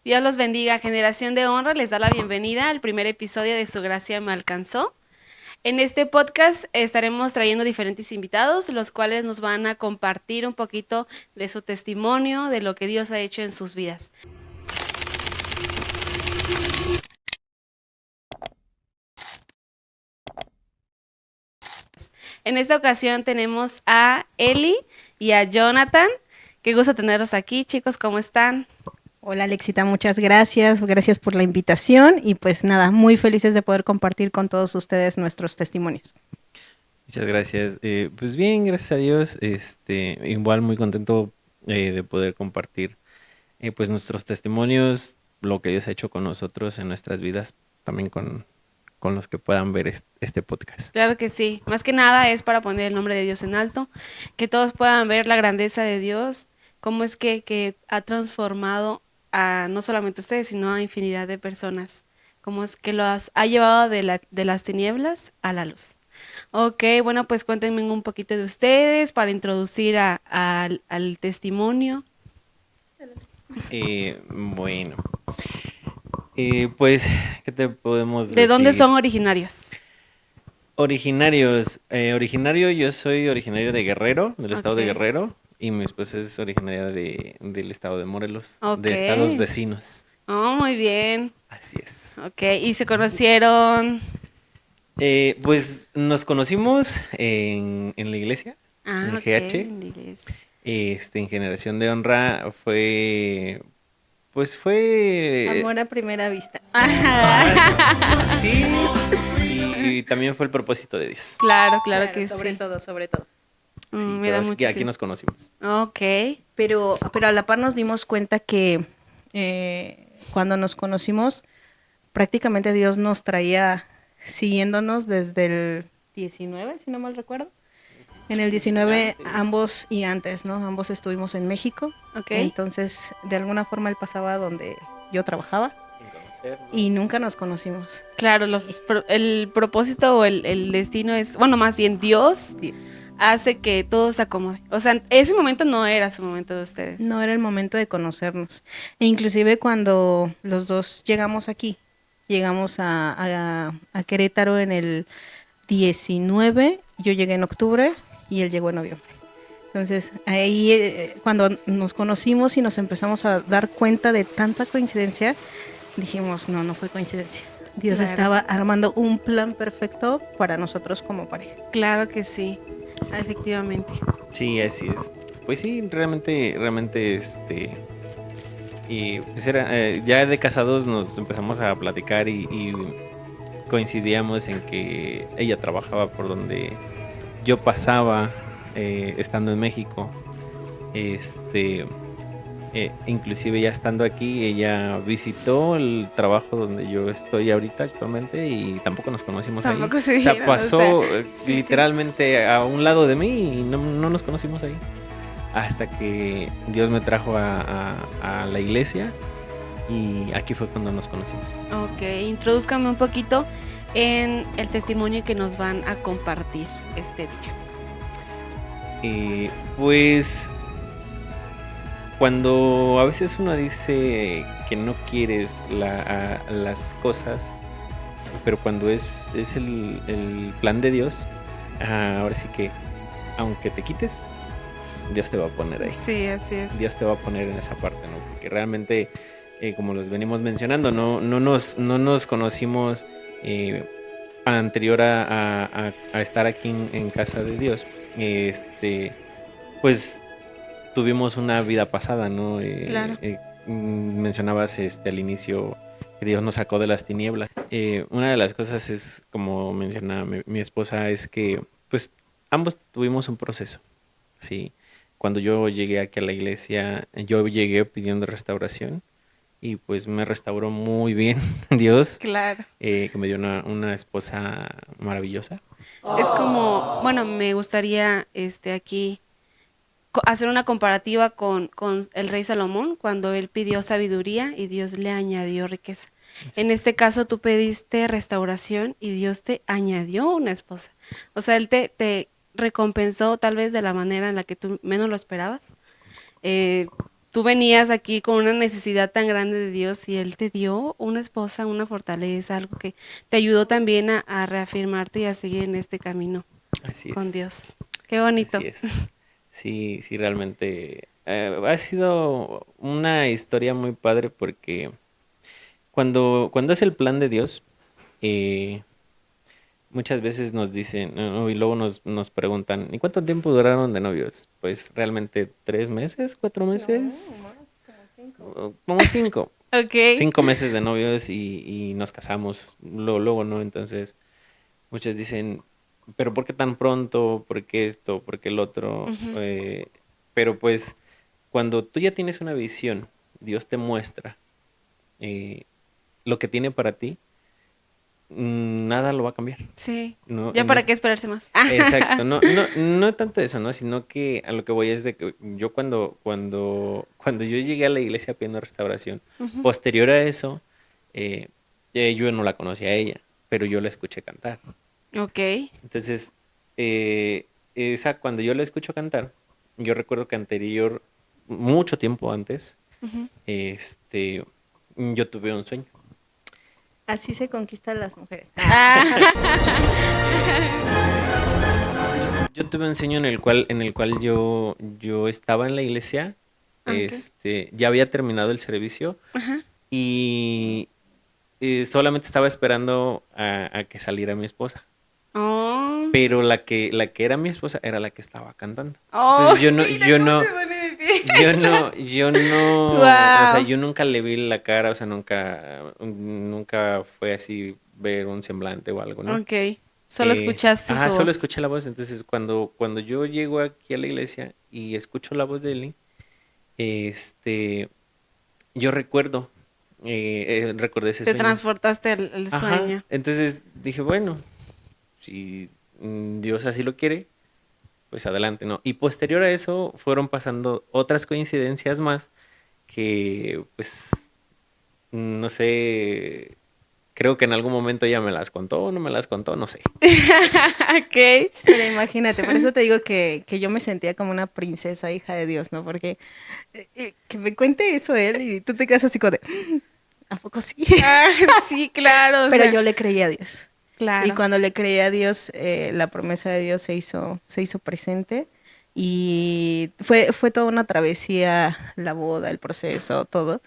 Dios los bendiga. Generación de Honra les da la bienvenida al primer episodio de Su Gracia Me Alcanzó. En este podcast estaremos trayendo diferentes invitados, los cuales nos van a compartir un poquito de su testimonio, de lo que Dios ha hecho en sus vidas. En esta ocasión tenemos a Eli y a Jonathan. Qué gusto tenerlos aquí, chicos, ¿cómo están? Hola Alexita, muchas gracias, gracias por la invitación y pues nada, muy felices de poder compartir con todos ustedes nuestros testimonios. Muchas gracias. Pues bien, gracias a Dios. Igual muy contento de poder compartir pues nuestros testimonios, lo que Dios ha hecho con nosotros en nuestras vidas, también con los que puedan ver este podcast. Claro que sí. Más que nada es para poner el nombre de Dios en alto, que todos puedan ver la grandeza de Dios, cómo es que ha transformado a no solamente ustedes, sino a infinidad de personas, cómo es que ha llevado de las tinieblas a la luz. Ok, bueno, pues cuéntenme un poquito de ustedes para introducir al testimonio. Bueno, pues, ¿qué te podemos ¿De dónde decir? son originarios? Originario, yo soy originario de Guerrero, del estado de Ok, Guerrero, y mi esposa es originaria del estado de Morelos, ok. de estados vecinos. Oh, muy bien. Así es. Ok, ¿y se conocieron? Pues nos conocimos en la iglesia, Ah, en ok, GH, en la iglesia. en Generación de Honra fue, Amor a primera vista. sí, y también fue el propósito de Dios. Claro, claro Claro, que sobre sí. todo, sobre todo. Sí, Me pero da así que aquí muchísimo. nos conocimos. Ok, Pero a la par nos dimos cuenta que cuando nos conocimos, prácticamente Dios nos traía siguiéndonos desde el 19, si no mal recuerdo. En el 19 Antes. ambos y antes, ¿no? Ambos estuvimos en México. ok. Entonces, de alguna forma él pasaba donde yo trabajaba Sin conocernos. y nunca nos conocimos. Claro, el propósito o el destino es, bueno, más bien Dios Dios. hace que todo se acomode. O sea, ese momento no era su momento de ustedes. No era el momento de conocernos. E inclusive cuando los dos llegamos aquí, llegamos a Querétaro en el 19, yo llegué en octubre y él llegó en noviembre. Entonces ahí cuando nos conocimos y nos empezamos a dar cuenta de tanta coincidencia, dijimos, no, no fue coincidencia. Dios Claro, estaba armando un plan perfecto para nosotros como pareja. claro que sí, efectivamente. Sí, así es. Pues sí, realmente, y pues ya de casados nos empezamos a platicar y coincidíamos en que ella trabajaba por donde yo pasaba estando en México. Este, Inclusive ya estando aquí, ella visitó el trabajo donde yo estoy ahorita actualmente y tampoco nos conocimos ahí. Tampoco se O sea, vieron, o sea, pasó sí, sí. literalmente a un lado de mí y no nos conocimos ahí. Hasta que Dios me trajo a la iglesia y aquí fue cuando nos conocimos. Ok, introdúzcame un poquito en el testimonio que nos van a compartir este día. Pues cuando a veces uno dice que no quieres las cosas, pero cuando es el plan de Dios, ahora sí que aunque te quites, Dios te va a poner ahí. Sí, así es. Dios te va a poner en esa parte, ¿no? Porque realmente, como los venimos mencionando, no nos conocimos anterior a estar aquí en casa de Dios. Pues tuvimos una vida pasada, ¿no? Claro. Mencionabas al inicio que Dios nos sacó de las tinieblas. Una de las cosas es, como mencionaba mi esposa, es que pues ambos tuvimos un proceso, ¿sí? Cuando yo llegué aquí a la iglesia, yo llegué pidiendo restauración y pues me restauró muy bien Dios, Claro. que me dio una esposa maravillosa. Es como, bueno, me gustaría aquí hacer una comparativa con el rey Salomón cuando él pidió sabiduría y Dios le añadió riqueza. En este caso tú pediste restauración y Dios te añadió una esposa. O sea, él te recompensó tal vez de la manera en la que tú menos lo esperabas. Eh, tú venías aquí con una necesidad tan grande de Dios y Él te dio una esposa, una fortaleza, algo que te ayudó también a reafirmarte y a seguir en este camino Así con es, Dios. Qué bonito. así es. Sí, sí, realmente ha sido una historia muy padre porque cuando es el plan de Dios, eh, muchas veces nos dicen, y luego nos preguntan, ¿y cuánto tiempo duraron de novios? Pues realmente 3 meses, 4 meses, como cinco. Ok. 5 meses de novios y nos casamos, luego, ¿no? Entonces, muchos dicen, pero ¿por qué tan pronto? ¿Por qué esto? ¿Por qué el otro? Ujú. Pero pues, cuando tú ya tienes una visión, Dios te muestra eh, lo que tiene para ti, nada lo va a cambiar, Sí. ¿no? Ya para qué esperarse más. Exacto, no tanto eso, ¿no? Sino que a lo que voy es de que yo cuando yo llegué a la iglesia pidiendo restauración, Ujú. posterior a eso, eh, yo no la conocía a ella, pero yo la escuché cantar. Ok. Entonces, cuando yo la escucho cantar, yo recuerdo que mucho tiempo antes, Ujú. este, yo tuve un sueño. Así se conquistan las mujeres. Yo tuve un sueño en el cual yo estaba en la iglesia, Ok. ya había terminado el servicio Ajá. y solamente estaba esperando a que saliera mi esposa. Oh. Pero la que era mi esposa era la que estaba cantando. Oh, Entonces yo no, mira yo cómo no, se pone de pie. o sea, Wow. yo nunca le vi la cara, o sea, nunca fue así ver un semblante o algo, ¿no? Ok. Solo escuchaste su Solo voz. escuché la voz. Entonces, cuando yo llego aquí a la iglesia y escucho la voz de Eli, este, yo recordé ese Te sueño. transportaste el Ajá. sueño. Entonces dije, bueno, si Dios así lo quiere, pues adelante, ¿no? Y posterior a eso fueron pasando otras coincidencias más que, pues, no sé, creo que en algún momento ella me las contó o no me las contó, no sé. Ok. Pero imagínate, por eso te digo que yo me sentía como una princesa, hija de Dios, ¿no? Porque que me cuente eso él y tú te quedas así como de, ¿a poco sí? Ah, sí, claro, o Pero sea, yo le creí a Dios. Y claro. cuando le creí a Dios, la promesa de Dios se hizo presente. Y fue toda una travesía, la boda, el proceso, todo.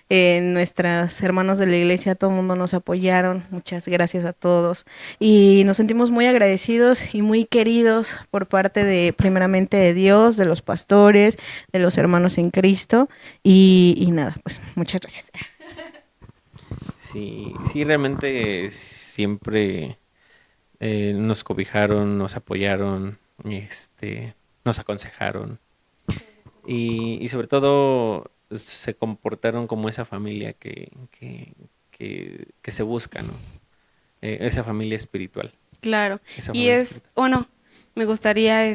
Nuestras hermanos de la iglesia, todo el mundo nos apoyaron. Muchas gracias a todos. Y nos sentimos muy agradecidos y muy queridos por parte de, primeramente, de Dios, de los pastores, de los hermanos en Cristo. Y nada, pues muchas gracias. Sí, sí, realmente siempre nos cobijaron, nos apoyaron, nos aconsejaron y sobre todo se comportaron como esa familia que se busca, ¿no? Esa familia espiritual, Claro. esa Y familia espiritual. bueno, me gustaría,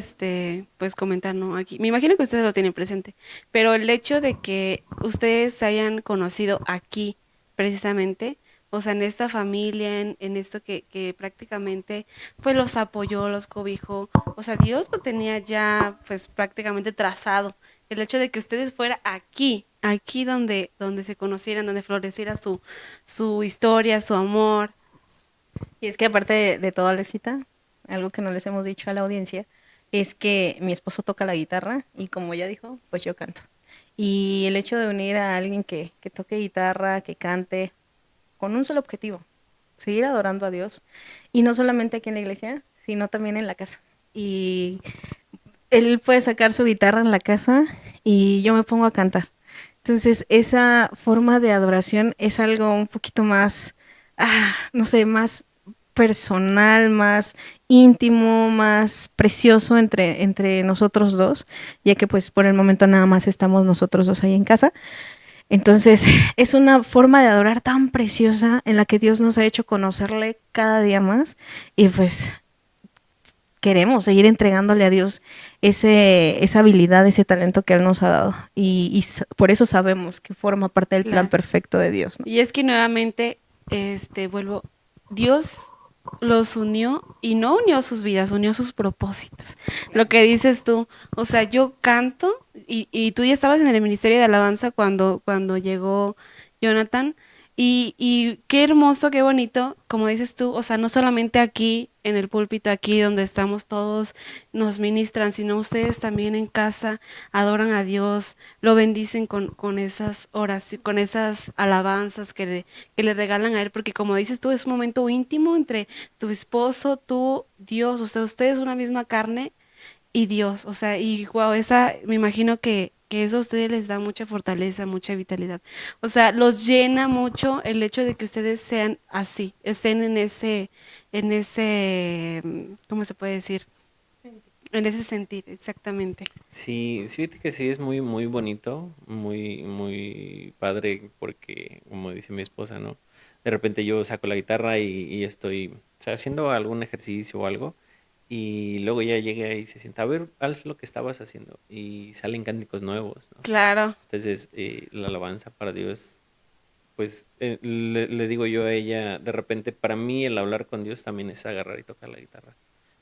pues comentar, ¿no? Aquí, me imagino que ustedes lo tienen presente, pero el hecho de que ustedes se hayan conocido aquí, precisamente, o sea, en esta familia, en esto que prácticamente, pues los apoyó, los cobijó, o sea, Dios lo tenía ya, pues prácticamente trazado. El hecho de que ustedes fuera aquí donde se conocieran, donde floreciera su historia, su amor. Y es que aparte de todo, Alecita, algo que no les hemos dicho a la audiencia, es que mi esposo toca la guitarra y como ya dijo, pues yo canto. Y el hecho de unir a alguien que toque guitarra, que cante, con un solo objetivo, seguir adorando a Dios. Y no solamente aquí en la iglesia, sino también en la casa. Y él puede sacar su guitarra en la casa y yo me pongo a cantar. Entonces, esa forma de adoración es algo un poquito más, no sé, más personal, más íntimo, más precioso entre nosotros dos, ya que pues por el momento nada más estamos nosotros dos ahí en casa. Entonces, es una forma de adorar tan preciosa en la que Dios nos ha hecho conocerle cada día más y pues queremos seguir entregándole a Dios esa habilidad, ese talento que Él nos ha dado. Y por eso sabemos que forma parte del plan Claro. perfecto de Dios, ¿no? Y es que nuevamente, vuelvo, Dios los unió y no unió sus vidas, unió sus propósitos. Lo que dices tú, o sea, yo canto y tú ya estabas en el Ministerio de Alabanza cuando llegó Jonathan y qué hermoso, qué bonito, como dices tú, o sea, no solamente aquí en el púlpito, aquí donde estamos todos, nos ministran, sino ustedes también en casa adoran a Dios, lo bendicen con esas oraciones, con esas alabanzas que le regalan a Él, porque como dices tú, es un momento íntimo entre tu esposo, tú, Dios, o sea, ustedes una misma carne y Dios, o sea, y wow, esa, me imagino que eso a ustedes les da mucha fortaleza, mucha vitalidad. O sea, los llena mucho el hecho de que ustedes sean así, estén ¿cómo se puede decir? En ese sentir, exactamente. Sí, sí, fíjate que sí es muy, muy bonito, muy, muy padre, porque, como dice mi esposa, ¿no? De repente yo saco la guitarra y estoy, o sea, haciendo algún ejercicio o algo, y luego ya llega y se sienta, a ver, haz lo que estabas haciendo, y salen cánticos nuevos, ¿no? Claro, Entonces, la alabanza para Dios, pues, le digo yo a ella, de repente, para mí el hablar con Dios también es agarrar y tocar la guitarra.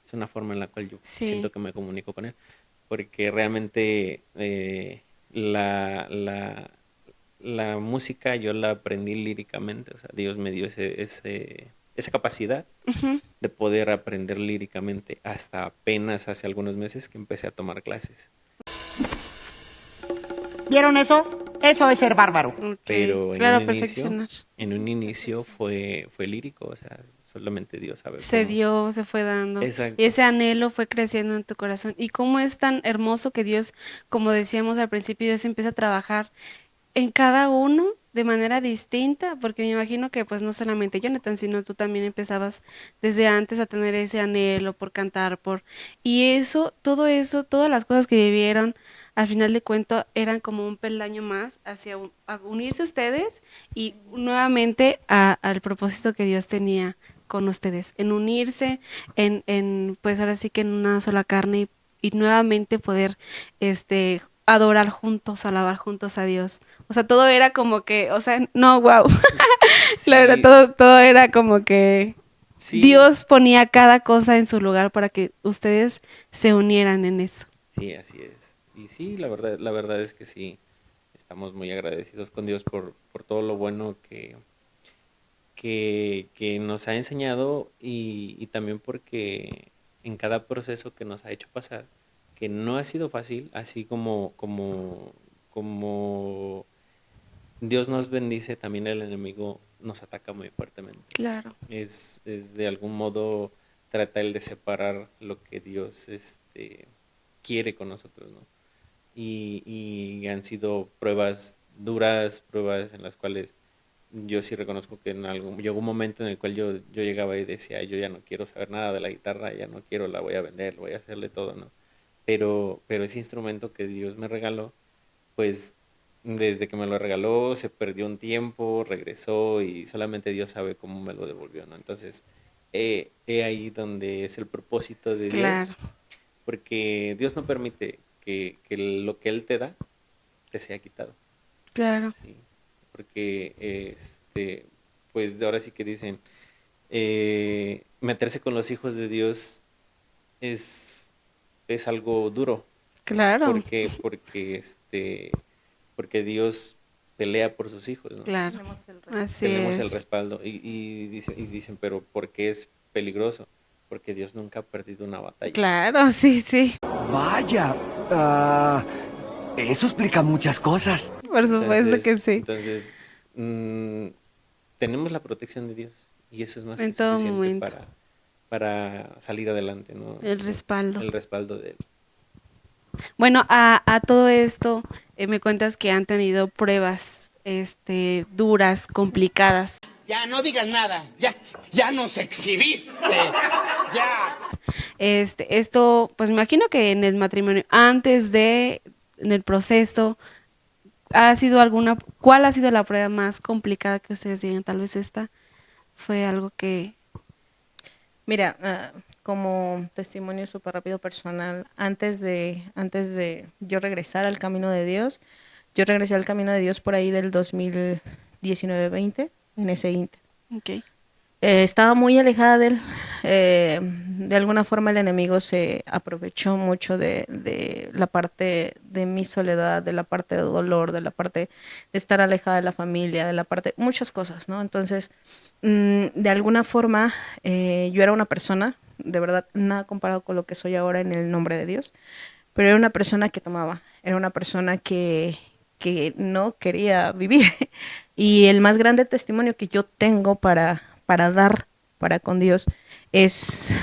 Es una forma en la cual yo siento sí, que me comunico con Él, porque realmente la música yo la aprendí líricamente, o sea, Dios me dio esa capacidad ujú, de poder aprender líricamente hasta apenas hace algunos meses que empecé a tomar clases. ¿Vieron eso? Eso es ser bárbaro. ok, Pero claro, perfeccionar. en un inicio fue lírico, o sea, solamente Dios sabe Se cómo. dio, se fue dando. Y Exacto. ese anhelo fue creciendo en tu corazón. Y cómo es tan hermoso que Dios, como decíamos al principio, Dios empieza a trabajar en cada uno de manera distinta, porque me imagino que pues no solamente Jonathan, sino tú también empezabas desde antes a tener ese anhelo por cantar, y eso, todas las cosas que vivieron, al final de cuentas eran como un peldaño más hacia a unirse ustedes y nuevamente al propósito que Dios tenía con ustedes, en unirse, pues ahora sí que en una sola carne y nuevamente poder adorar juntos, alabar juntos a Dios. O sea, todo era como que, o sea, no, wow. La verdad, Sí, todo era como que sí, Dios ponía cada cosa en su lugar para que ustedes se unieran en eso. sí, así es. Y sí, la verdad es que sí, estamos muy agradecidos con Dios por todo lo bueno que nos ha enseñado y también porque en cada proceso que nos ha hecho pasar, que no ha sido fácil, así como Dios nos bendice, también el enemigo nos ataca muy fuertemente. Claro, Es de algún modo trata el de separar lo que Dios quiere con nosotros, ¿no? Y han sido pruebas duras, pruebas en las cuales yo sí reconozco que llegó un momento en el cual yo llegaba y decía, yo ya no quiero saber nada de la guitarra, ya no quiero, la voy a vender, voy a hacerle todo, ¿no? Pero ese instrumento que Dios me regaló, pues desde que me lo regaló se perdió un tiempo, regresó y solamente Dios sabe cómo me lo devolvió, ¿no? Entonces, he ahí donde es el propósito de Dios, claro, porque Dios no permite que lo que Él te da te sea quitado, claro, ¿sí? Porque, pues de ahora sí que dicen, meterse con los hijos de Dios es, es algo duro, claro, porque Dios pelea por sus hijos, ¿no? claro. Tenemos el Así Tenemos el es. respaldo y dicen, pero ¿por qué es peligroso? Porque Dios nunca ha perdido una batalla. Claro, sí, sí. Vaya, eso explica muchas cosas. Por supuesto Entonces, que sí. entonces mm, tenemos la protección de Dios y eso es más que En todo suficiente momento. para salir adelante, ¿no? El respaldo. El respaldo de Él. Bueno, a todo esto, me cuentas que han tenido pruebas, duras, complicadas. Ya no digas nada, ya nos exhibiste, ya. Esto, pues me imagino que en el matrimonio, en el proceso, ¿cuál ha sido la prueba más complicada que ustedes digan? Tal vez esta fue algo que, Mira, como testimonio súper rápido personal, antes de yo regresar al camino de Dios, yo regresé al camino de Dios por ahí del 2019-20, en ese inter. ok, estaba muy alejada de él. De alguna forma el enemigo se aprovechó mucho de la parte de mi soledad, de la parte de dolor, de la parte de estar alejada de la familia, de la parte, muchas cosas, ¿no? Entonces, de alguna forma, yo era una persona, de verdad, nada comparado con lo que soy ahora en el nombre de Dios, pero era una persona que tomaba, era una persona que no quería vivir. Y el más grande testimonio que yo tengo para dar para con Dios es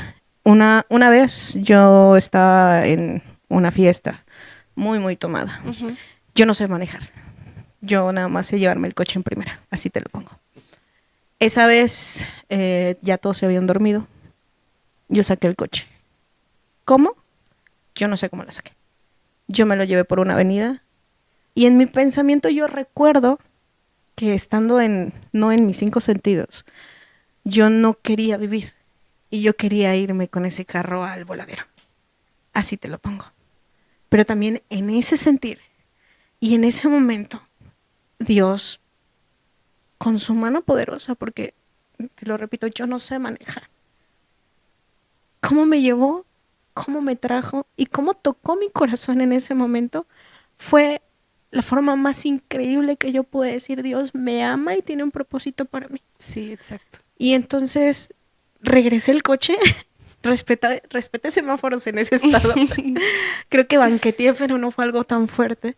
una vez yo estaba en una fiesta muy, muy tomada. Ujú. Yo no sé manejar. Yo nada más sé llevarme el coche en primera, así te lo pongo. Esa vez ya todos se habían dormido. Yo saqué el coche. ¿Cómo? Yo no sé cómo lo saqué. Yo me lo llevé por una avenida y en mi pensamiento yo recuerdo que estando no en mis 5 sentidos, yo no quería vivir y yo quería irme con ese carro al voladero. Así te lo pongo. Pero también en ese sentir y en ese momento, Dios, con su mano poderosa, porque te lo repito, yo no sé manejar, cómo me llevó, cómo me trajo y cómo tocó mi corazón en ese momento, fue la forma más increíble que yo pude decir, Dios me ama y tiene un propósito para mí. Sí, exacto. Y entonces regresé el coche, respeté semáforos en ese estado. Creo que banqueteé, pero no fue algo tan fuerte.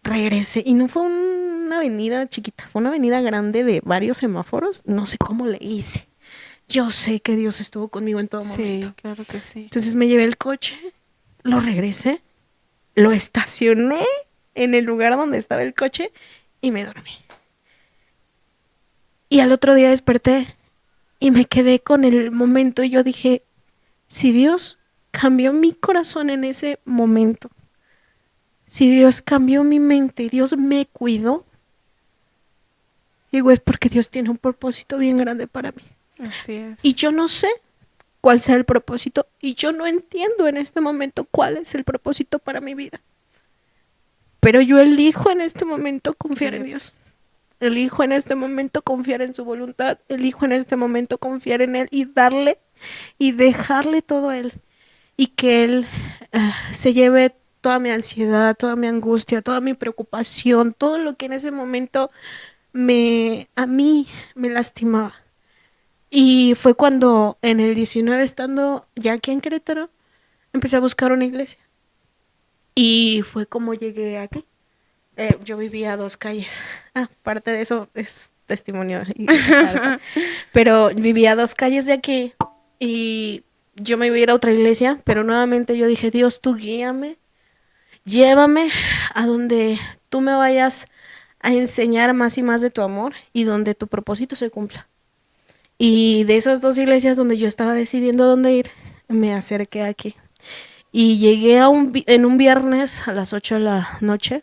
Regresé y no fue una avenida chiquita, fue una avenida grande de varios semáforos. No sé cómo le hice. Yo sé que Dios estuvo conmigo en todo Sí, momento. claro que sí. Entonces me llevé el coche, lo regresé, lo estacioné en el lugar donde estaba el coche y me dormí. Y al otro día desperté y me quedé con el momento y yo dije, si Dios cambió mi corazón en ese momento, si Dios cambió mi mente y Dios me cuidó, digo, es porque Dios tiene un propósito bien grande para mí. Así es. Y yo no sé cuál sea el propósito y yo no entiendo en este momento cuál es el propósito para mi vida. Pero yo elijo en este momento confiar en Dios. Elijo en este momento confiar en su voluntad. Elijo en este momento confiar en Él y darle y dejarle todo a Él. Y que Él se lleve toda mi ansiedad, toda mi angustia, toda mi preocupación, todo lo que en ese momento a mí me lastimaba. Y fue cuando en el 19, estando ya aquí en Querétaro, empecé a buscar una iglesia. Y fue como llegué aquí. Yo vivía a 2 calles. Parte de eso es testimonio. Pero vivía a 2 calles de aquí y yo me iba a ir a otra iglesia, pero nuevamente yo dije, Dios, tú guíame, llévame a donde tú me vayas a enseñar más y más de tu amor y donde tu propósito se cumpla. Y de esas 2 iglesias donde yo estaba decidiendo dónde ir, me acerqué aquí. Y llegué en un viernes a las 8 de la noche.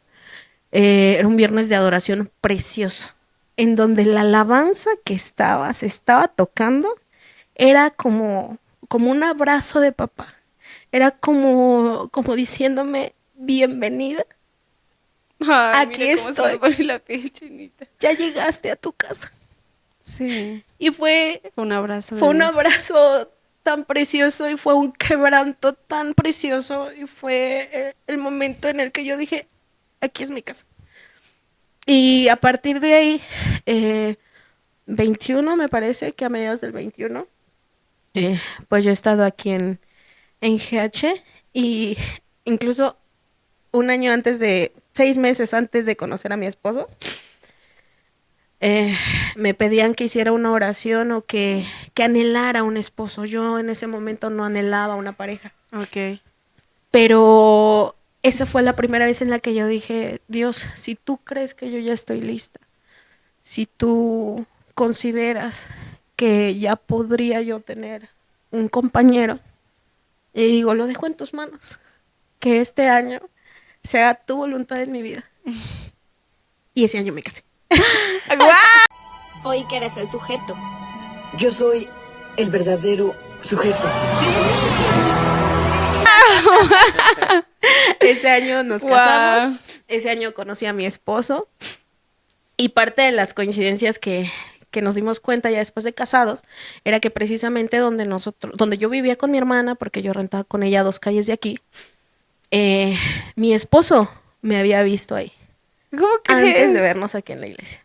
Era un viernes de adoración precioso, en donde la alabanza que se estaba tocando, era como un abrazo de papá. Era como diciéndome, bienvenida, Ay, aquí mira cómo se me estoy. pone la piel chinita. Ya llegaste a tu casa. Sí, Y fue fue un abrazo. de un Dios. abrazo tan precioso y fue un quebranto tan precioso y fue el momento en el que yo dije, aquí es mi casa. Y a partir de ahí, 21 me parece que a mediados del 21, pues yo he estado aquí en GH y incluso 6 meses antes de conocer a mi esposo, me pedían que hiciera una oración o que anhelara un esposo. Yo en ese momento no anhelaba una pareja. Ok. Pero esa fue la primera vez en la que yo dije, Dios, si tú crees que yo ya estoy lista, si tú consideras que ya podría yo tener un compañero, y digo, lo dejo en tus manos, que este año se haga tu voluntad en mi vida. Y ese año me casé. Hoy que eres el sujeto. Yo soy el verdadero sujeto. Ese año nos casamos, ese año conocí a mi esposo y parte de las coincidencias que que nos dimos cuenta ya después de casados, era que precisamente donde yo vivía con mi hermana, porque yo rentaba con ella 2 calles de aquí, eh, mi esposo me había visto ahí ¿Cómo antes de crees? vernos aquí en la iglesia.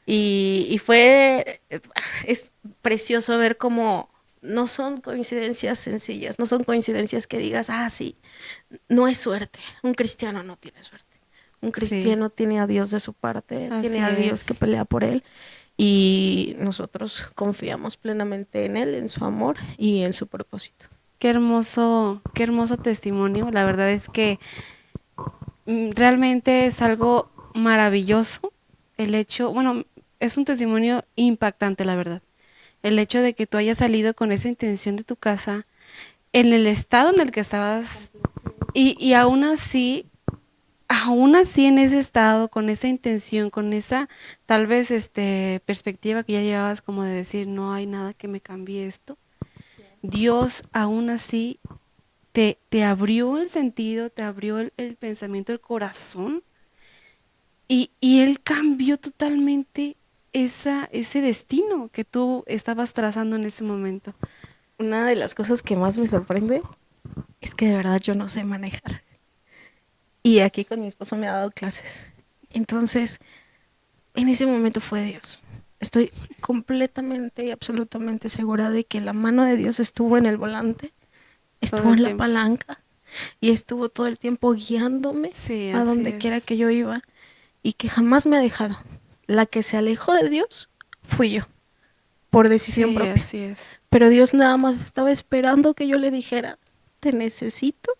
Y fue, es precioso ver cómo no son coincidencias sencillas, no son coincidencias que digas, ah, sí, no es suerte. Un cristiano no tiene suerte. Un Sí, cristiano tiene a Dios de su parte, tiene así a Dios que es. pelea por él y nosotros confiamos plenamente en él, en su amor y en su propósito. Qué hermoso testimonio. La verdad es que realmente es algo maravilloso el hecho, bueno, es un testimonio impactante, la verdad. El hecho de que tú hayas salido con esa intención de tu casa en el estado en el que estabas y aún así en ese estado, con esa intención, con esa tal vez perspectiva que ya llevabas como de decir, no hay nada que me cambie esto. Dios aún así te abrió el sentido, te abrió el pensamiento, el corazón, y Él cambió totalmente ese destino que tú estabas trazando en ese momento. Una de las cosas que más me sorprende es que de verdad yo no sé manejar. Y aquí con mi esposo me ha dado clases. Entonces, en ese momento fue Dios. Estoy completamente y absolutamente segura de que la mano de Dios estuvo en el volante, Todo estuvo el en la tiempo. palanca y estuvo todo el tiempo guiándome Sí, a así donde quiera es. que yo iba y que jamás me ha dejado. La que se alejó de Dios fui yo, por decisión Sí, propia. así es. Pero Dios nada más estaba esperando que yo le dijera, te necesito,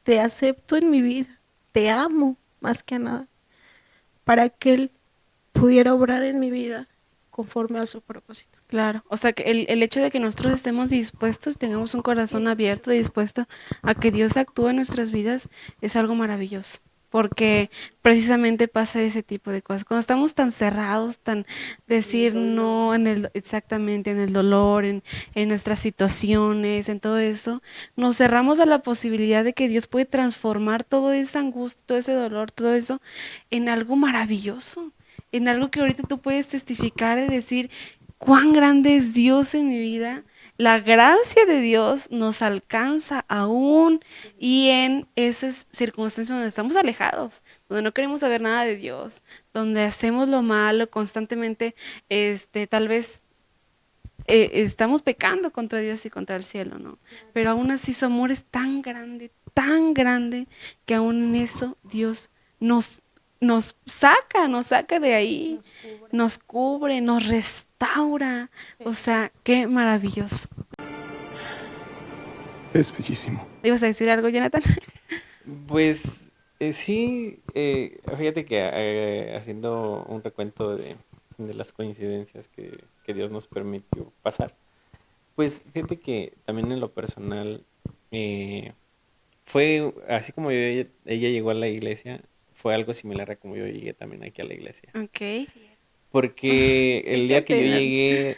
te acepto en mi vida, te amo más que a nada, para que Él pudiera obrar en mi vida conforme a su propósito. Claro. O sea, que el hecho de que nosotros estemos dispuestos, tengamos un corazón abierto, dispuesto a que Dios actúe en nuestras vidas, es algo maravilloso. Porque precisamente pasa ese tipo de cosas. Cuando estamos tan cerrados, tan decir no exactamente en el dolor, en nuestras situaciones, en todo eso, nos cerramos a la posibilidad de que Dios puede transformar toda esa angustia, todo ese dolor, todo eso en algo maravilloso, en algo que ahorita tú puedes testificar y decir cuán grande es Dios en mi vida. La gracia de Dios nos alcanza aún y en esas circunstancias donde estamos alejados, donde no queremos saber nada de Dios, donde hacemos lo malo constantemente, tal vez estamos pecando contra Dios y contra el cielo, ¿no? Pero aún así su amor es tan grande, que aún en eso Dios nos, nos saca de ahí, nos cubre, nos restaura. O sea, qué maravilloso. Es bellísimo. ¿Ibas a decir algo, Jonathan? Pues sí, fíjate que haciendo un recuento de las coincidencias que Dios nos permitió pasar, pues fíjate que también en lo personal eh, fue así como ella llegó a la iglesia, fue algo similar a como yo llegué también aquí a la iglesia. Ok. Porque el día que yo Fíjate, llegué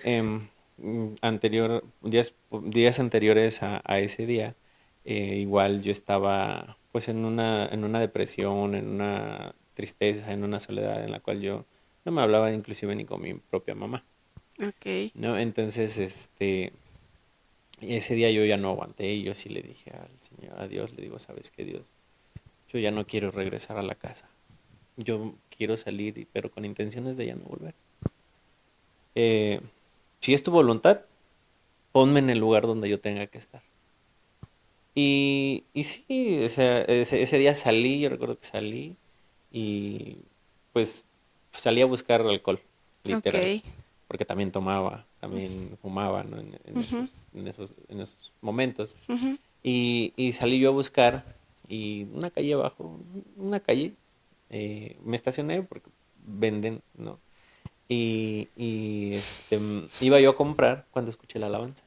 días anteriores a ese día, igual yo estaba pues en una depresión, en una tristeza, en una soledad en la cual yo no me hablaba inclusive ni con mi propia mamá, ok. ¿no? Entonces, ese día yo ya no aguanté y yo sí le dije al Señor, a Dios, le digo, ¿sabes qué, Dios? Yo ya no quiero regresar a la casa. Yo quiero salir, pero con intenciones de ya no volver. Eh, si es tu voluntad, ponme en el lugar donde yo tenga que estar. Y sí, o sea, ese día salí, yo recuerdo que salí y pues salí a buscar alcohol, literal, Ok. porque también tomaba, también fumaba, ¿no? Ujú, En esos momentos. ujú. Y salí yo a buscar y una calle abajo, una calle, me estacioné porque venden, ¿no? Iba yo a comprar cuando escuché la alabanza.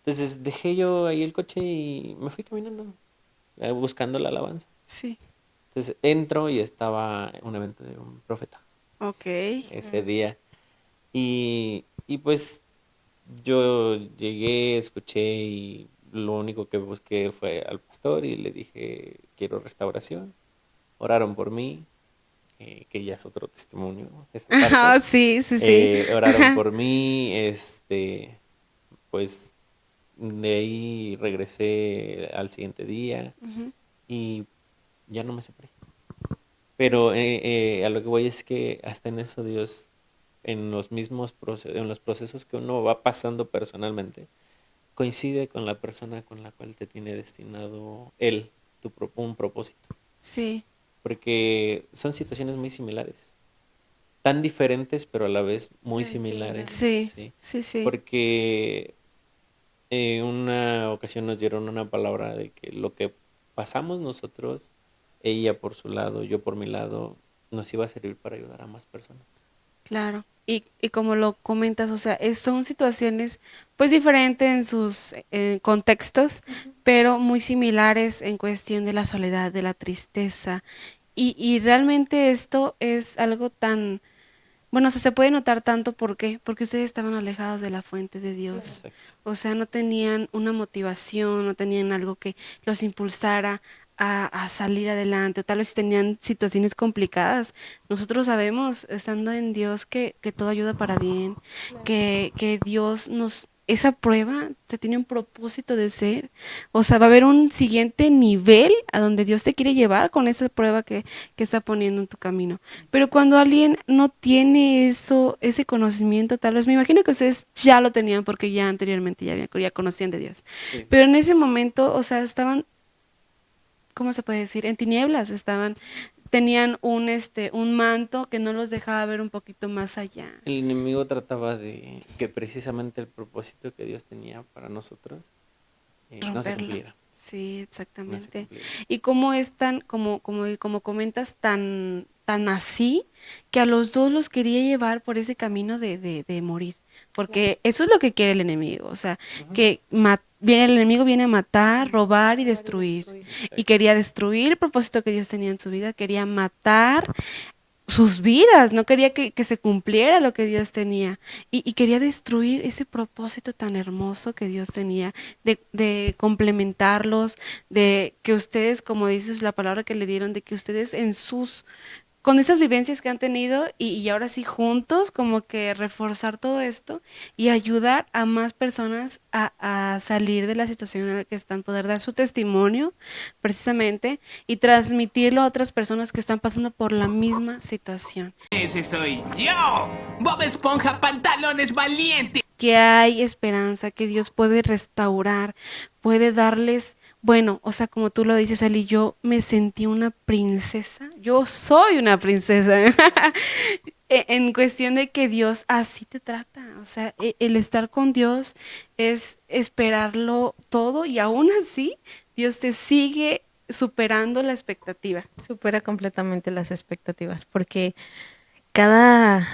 Entonces dejé yo ahí el coche y me fui caminando, buscando la alabanza. Sí. Entonces entro y estaba un evento de un profeta Ok. ese día. Y pues yo llegué, escuché y lo único que busqué fue al pastor y le dije, quiero restauración. Oraron por mí, que ya es otro testimonio, esa Ah, parte. sí, sí, sí. Oraron por mí, pues de ahí regresé al siguiente día Ujú. y ya no me separé. Pero a lo que voy es que hasta en eso Dios, en los mismos en los procesos que uno va pasando personalmente, coincide con la persona con la cual te tiene destinado Él, un propósito. Sí, Porque son situaciones muy similares, tan diferentes pero a la vez muy Tan similares, similares. sí, ¿sí? sí, sí. Porque en una ocasión nos dieron una palabra de que lo que pasamos nosotros, ella por su lado, yo por mi lado, nos iba a servir para ayudar a más personas. Claro, y como lo comentas, o sea, son situaciones pues diferentes en sus contextos, pero muy similares en cuestión de la soledad, de la tristeza. Y realmente esto es algo tan, bueno, o sea, se puede notar tanto, ¿por qué? Porque ustedes estaban alejados de la fuente de Dios. Exacto. O sea, no tenían una motivación, no tenían algo que los impulsara a salir adelante, o tal vez tenían situaciones complicadas. Nosotros sabemos, estando en Dios, que todo ayuda para bien, que Dios nos, esa prueba se tiene un propósito de ser. O sea, va a haber un siguiente nivel a donde Dios te quiere llevar con esa prueba que está poniendo en tu camino. Pero cuando alguien no tiene eso, ese conocimiento, tal vez me imagino que ustedes ya lo tenían porque ya anteriormente ya conocían de Dios. Sí. Pero en ese momento, o sea, estaban, ¿cómo se puede decir? En tinieblas, estaban, tenían un manto que no los dejaba ver un poquito más allá. El enemigo trataba de que precisamente el propósito que Dios tenía para nosotros no se Romperlo. cumpliera. Sí, No se exactamente. cumpliera. Y cómo es tan, como comentas, tan así, que a los dos los quería llevar por ese camino de morir. Porque eso es lo que quiere el enemigo. O sea, Ujú. que viene, el enemigo viene a matar, robar y destruir. Y Exacto. quería destruir el propósito que Dios tenía en su vida, quería matar sus vidas, no quería que se cumpliera lo que Dios tenía y quería destruir ese propósito tan hermoso que Dios tenía de complementarlos, de que ustedes, como dices la palabra que le dieron, de que ustedes en sus con esas vivencias que han tenido y ahora sí juntos, como que reforzar todo esto y ayudar a más personas a salir de la situación en la que están, poder dar su testimonio precisamente y transmitirlo a otras personas que están pasando por la misma situación. Ese soy yo, Bob Esponja Pantalones Valiente. Que hay esperanza, que Dios puede restaurar, puede darles, bueno, o sea, como tú lo dices, Ali, yo me sentí una princesa, yo soy una princesa, en cuestión de que Dios así te trata, o sea, el estar con Dios es esperarlo todo y aún así Dios te sigue superando la expectativa. Supera completamente las expectativas, porque cada,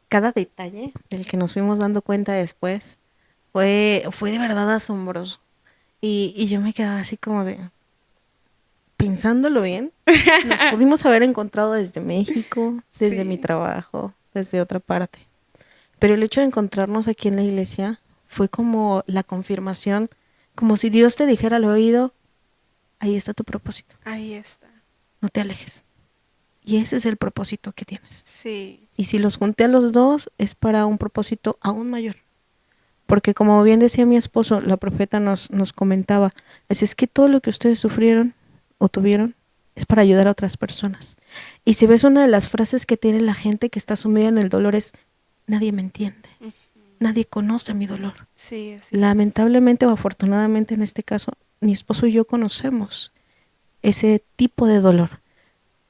cada detalle del que nos fuimos dando cuenta después fue de verdad asombroso. Y yo me quedaba así como de, pensándolo bien, nos pudimos haber encontrado desde México, desde mi Sí. trabajo, desde otra parte. Pero el hecho de encontrarnos aquí en la iglesia fue como la confirmación, como si Dios te dijera al oído, ahí está tu propósito, Ahí está. no te alejes. Y ese es el propósito que tienes. Sí. Y si los junté a los dos, es para un propósito aún mayor. Porque como bien decía mi esposo, la profeta nos comentaba, es que todo lo que ustedes sufrieron o tuvieron es para ayudar a otras personas. Y si ves una de las frases que tiene la gente que está sumida en el dolor es, nadie me entiende, Ujú. nadie conoce mi dolor. Sí, así es. Lamentablemente o afortunadamente en este caso, mi esposo y yo conocemos ese tipo de dolor.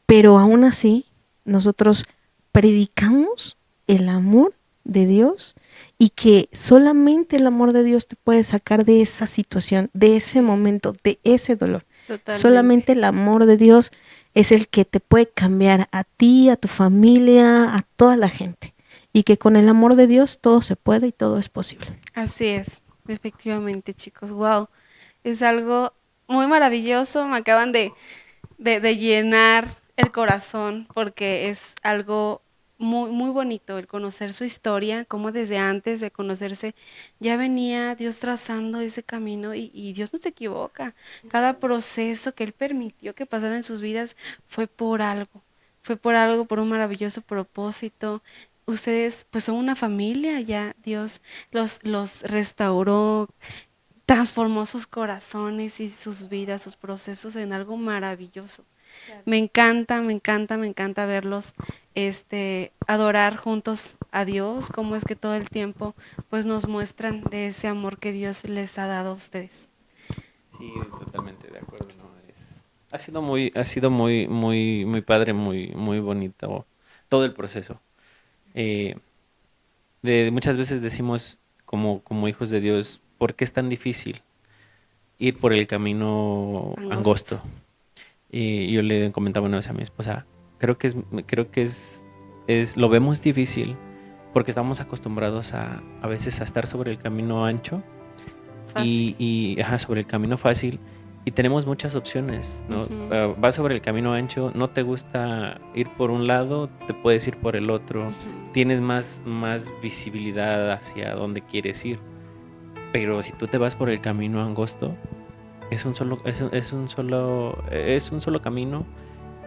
Pero aún así, nosotros predicamos el amor de Dios y que solamente el amor de Dios te puede sacar de esa situación, de ese momento, de ese dolor. Totalmente. Solamente el amor de Dios es el que te puede cambiar a ti, a tu familia, a toda la gente. Y que con el amor de Dios todo se puede y todo es posible. Así es, efectivamente, chicos. Wow, es algo muy maravilloso. Me acaban de llenar el corazón porque es algo muy, muy bonito el conocer su historia, como desde antes de conocerse ya venía Dios trazando ese camino y Dios no se equivoca. Cada proceso que Él permitió que pasara en sus vidas fue por algo. fue por algo, por un maravilloso propósito. Ustedes pues son una familia, ya Dios los restauró, transformó sus corazones y sus vidas, sus procesos en algo maravilloso. Me encanta, me encanta, me encanta verlos adorar juntos a Dios, cómo es que todo el tiempo pues nos muestran de ese amor que Dios les ha dado a ustedes. Sí, totalmente de acuerdo, ¿no? Ha sido muy padre, muy bonito todo el proceso. Eh, Muchas veces decimos como hijos de Dios, ¿por qué es tan difícil ir por el camino angosto? Y yo le comentaba una vez a mi esposa, creo que lo vemos difícil porque estamos acostumbrados a veces a estar sobre el camino ancho sobre el camino fácil, y tenemos muchas opciones, ¿no? Ujú. Vas sobre el camino ancho, no te gusta ir por un lado, te puedes ir por el otro, Ujú. tienes más visibilidad hacia dónde quieres ir. Pero si tú te vas por el camino angosto, es un solo camino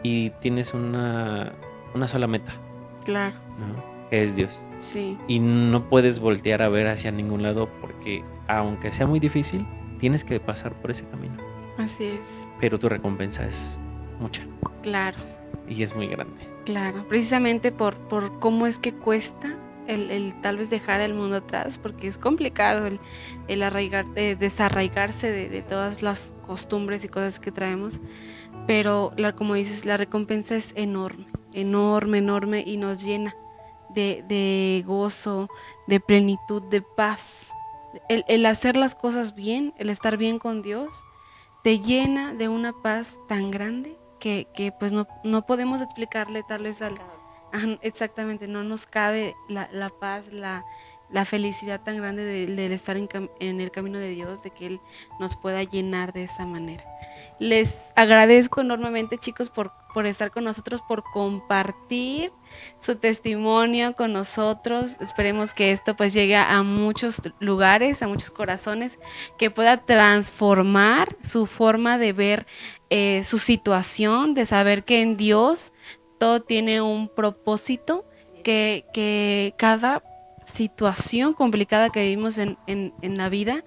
y tienes una sola meta, Claro, ¿no? Que es Dios. sí, Y no puedes voltear a ver hacia ningún lado porque, aunque sea muy difícil, tienes que pasar por ese camino. así es, Pero tu recompensa es mucha claro, y es muy grande. claro. Precisamente por cómo es que cuesta el tal vez dejar el mundo atrás, porque es complicado el desarraigarse de todas las costumbres y cosas que traemos, pero como dices, la recompensa es enorme, enorme, enorme y nos llena de gozo, de plenitud, de paz. El hacer las cosas bien, el estar bien con Dios, te llena de una paz tan grande que pues no podemos explicarle tal vez ajá, exactamente, no nos cabe la paz, la felicidad tan grande del estar en el camino de Dios, de que Él nos pueda llenar de esa manera. Les agradezco enormemente, chicos, por estar con nosotros, por compartir su testimonio con nosotros. Esperemos que esto pues llegue a muchos lugares, a muchos corazones, que pueda transformar su forma de ver su situación, de saber que en Dios todo tiene un propósito, que cada situación complicada que vivimos en la vida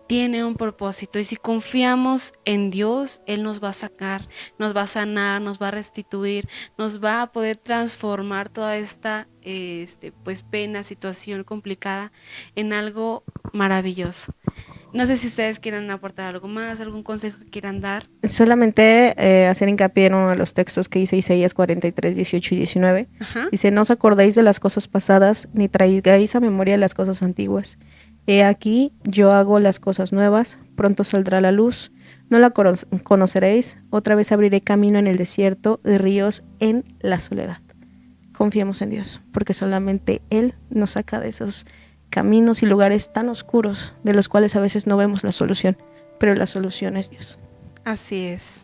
tiene un propósito, y si confiamos en Dios, Él nos va a sacar, nos va a sanar, nos va a restituir, nos va a poder transformar toda esta pues pena, situación complicada en algo maravilloso. No sé si ustedes quieran aportar algo más, algún consejo que quieran dar. Solamente hacer hincapié en uno de los textos que dice Isaías 43, 18 y 19. Ajá. Dice, no os acordéis de las cosas pasadas, ni traigáis a memoria las cosas antiguas. He aquí, yo hago las cosas nuevas, pronto saldrá la luz, no la conoceréis, otra vez abriré camino en el desierto y ríos en la soledad. Confiemos en Dios, porque solamente Él nos saca de esos caminos y lugares tan oscuros de los cuales a veces no vemos la solución, pero la solución es Dios. Así es.